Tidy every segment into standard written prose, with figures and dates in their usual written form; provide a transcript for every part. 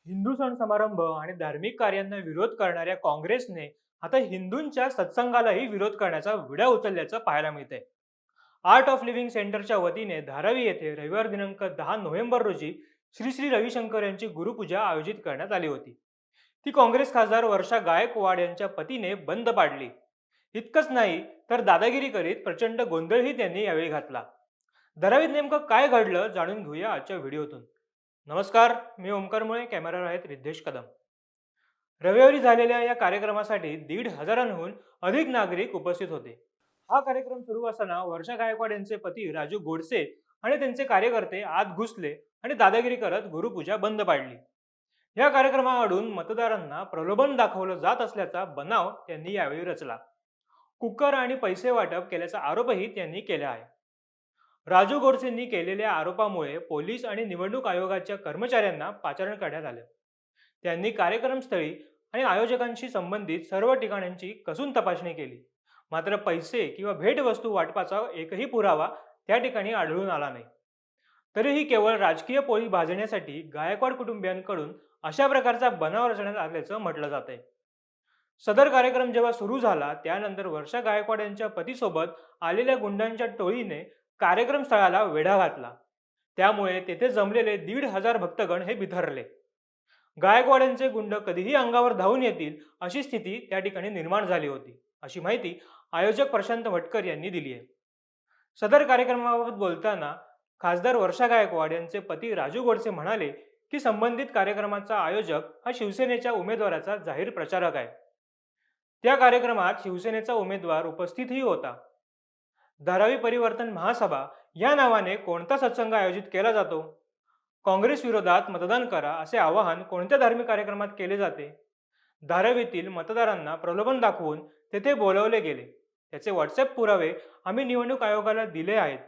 हिंदू सण समारंभ आणि धार्मिक कार्यांना विरोध करणाऱ्या काँग्रेसने आता हिंदूंच्या सत्संगालाही विरोध करण्याचा विडा उचलल्याचं पाहायला मिळतंय. आर्ट ऑफ लिव्हिंग सेंटरच्या वतीने धारावी येथे रविवार दिनांक 10 नोव्हेंबर रोजी श्री श्री रविशंकर यांची गुरुपूजा आयोजित करण्यात आली होती. ती काँग्रेस खासदार वर्षा गायकवाड यांच्या पतीने बंद पाडली. इतकंच नाही तर दादागिरी करीत प्रचंड गोंधळही त्यांनी यावेळी घातला. धारावीत नेमकं काय घडलं जाणून घेऊया आजच्या व्हिडिओतून. नमस्कार, मी ओमकार मुळे, कॅमेरावर आहेत रिद्धेश कदम. रविवारी झालेल्या या कार्यक्रमासाठी 1,500हून अधिक नागरिक उपस्थित होते. हा कार्यक्रम सुरू असताना वर्षा गायकवाड यांचे पती राजू गोडसे आणि त्यांचे कार्यकर्ते आत घुसले आणि दादागिरी करत गुरुपूजा बंद पाडली. या कार्यक्रमाकडून मतदारांना प्रलोभन दाखवलं जात असल्याचा बनाव त्यांनी यावेळी रचला. कुकर आणि पैसे वाटप केल्याचा आरोपही त्यांनी केला आहे. राजू गोडसेंनी केलेल्या आरोपामुळे पोलीस आणि निवडणूक आयोगाच्या कर्मचाऱ्यांना पाचारण करण्यात आले. त्यांनी कार्यक्रमस्थळी आणि आयोजकांशी संबंधित सर्व ठिकाणांची कसून तपासणी केली. मात्र पैसे किंवा भेटवस्तू वाटपाचा एकही पुरावा त्या ठिकाणी आढळून आला नाही. तरीही केवळ राजकीय पोळी भाजण्यासाठी गायकवाड कुटुंबियांकडून अशा प्रकारचा बनाव रचण्यात आल्याचं म्हटलं जात आहे. सदर कार्यक्रम जेव्हा सुरू झाला त्यानंतर वर्षा गायकवाड यांच्या पतीसोबत आलेल्या गुंडांच्या टोळीने कार्यक्रम स्थळाला वेढा घातला. त्यामुळे तेथे जमलेले 1,500 भक्तगण हे बिथरले. गायकवाड यांचे गुंड कधीही अंगावर धावून येतील अशी स्थिती त्या ठिकाणी निर्माण झाली होती, अशी माहिती आयोजक प्रशांत भटकर यांनी दिली आहे. सदर कार्यक्रमाबाबत बोलताना खासदार वर्षा गायकवाड यांचे पती राजू गोडसे म्हणाले की संबंधित कार्यक्रमाचा आयोजक हा शिवसेनेच्या उमेदवाराचा जाहीर प्रचारक आहे. त्या कार्यक्रमात शिवसेनेचा उमेदवार उपस्थितही होता. धारावी परिवर्तन महासभा या नावाने कोणता सत्संग आयोजित केला जातो? काँग्रेस विरोधात मतदान करा असे आवाहन कोणत्या धार्मिक कार्यक्रमात केले जाते? धारावीतील मतदारांना प्रलोभन दाखवून तेथे बोलवले गेले. त्याचे व्हॉट्सअप पुरावे आम्ही निवडणूक आयोगाला दिले आहेत.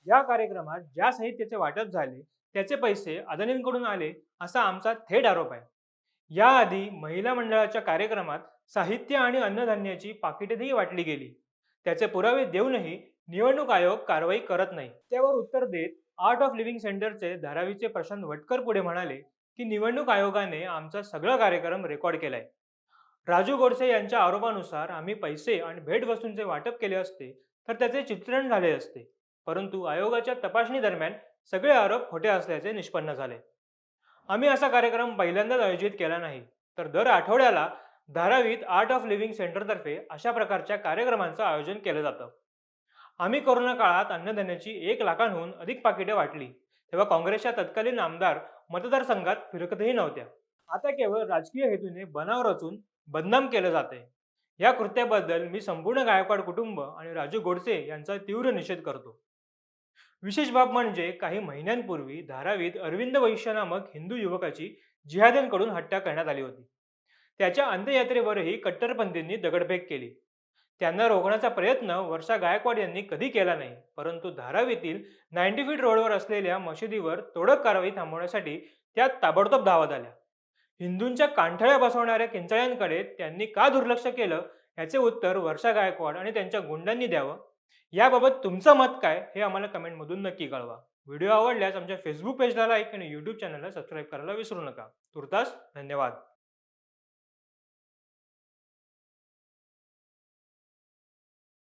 या कार्यक्रमात ज्या साहित्याचे वाटप झाले त्याचे पैसे अदानींकडून आले असा आमचा थेट आरोप आहे. याआधी महिला मंडळाच्या कार्यक्रमात साहित्य आणि अन्नधान्याची पाकिटेही वाटली गेली. त्याचे पुरावे देऊनही निवडणूक आयोग कारवाई करत नाही. त्यावर उत्तर देत आर्ट ऑफ लिव्हिंग सेंटरचे धारावीचे प्रशांत भटकर पुढे म्हणाले की निवडणूक आयोगाने आमचा सगळा कार्यक्रम रेकॉर्ड केलाय. राजू गोडसे यांच्या आरोपानुसार आम्ही पैसे आणि भेटवस्तूंचे वाटप केले असते तर त्याचे चित्रण झाले असते. परंतु आयोगाच्या तपासणी दरम्यान सगळे आरोप खोटे असल्याचे निष्पन्न झाले. आम्ही असा कार्यक्रम पहिल्यांदाच आयोजित केला नाही, तर दर आठवड्याला धारावीत आर्ट ऑफ लिव्हिंग सेंटरतर्फे अशा प्रकारच्या कार्यक्रमांचं आयोजन केलं जातं. आम्ही कोरोना काळात अन्नधान्याची 1,00,000हून अधिक पाकिटे वाटली तेव्हा काँग्रेसच्या तत्कालीन आमदार मतदारसंघात फिरकतही नव्हत्या. आता केवळ राजकीय हेतूने बनाव रचून बदनाम केलं जाते. या कृत्याबद्दल मी संपूर्ण गायकवाड कुटुंब आणि राजू गोडसे यांचा तीव्र निषेध करतो. विशेष बाब म्हणजे काही महिन्यांपूर्वी धारावीत अरविंद वैश्य नामक हिंदू युवकाची जिहाद्यांकडून हत्या करण्यात आली होती. त्याच्या अंत्ययात्रेवरही कट्टरपंथींनी दगडफेक केली. त्यांना रोखण्याचा प्रयत्न वर्षा गायकवाड यांनी कधी केला नाही, परंतु धारावीतील 90 फीट रोडवर असलेल्या मशिदीवर तोडक कारवाई थांबवण्यासाठी त्या ताबडतोब धावत आल्या. हिंदूंच्या कांठळ्या बसवणाऱ्या किंचाळ्यांकडे त्यांनी का दुर्लक्ष केलं याचे उत्तर वर्षा गायकवाड आणि त्यांच्या गुंडांनी द्यावं. याबाबत तुमचं मत काय हे आम्हाला कमेंटमधून नक्की कळवा. व्हिडिओ आवडल्यास आमच्या फेसबुक पेजला लाईक आणि यूट्यूब चॅनलला सबस्क्राईब करायला विसरू नका. तुर्तास धन्यवाद.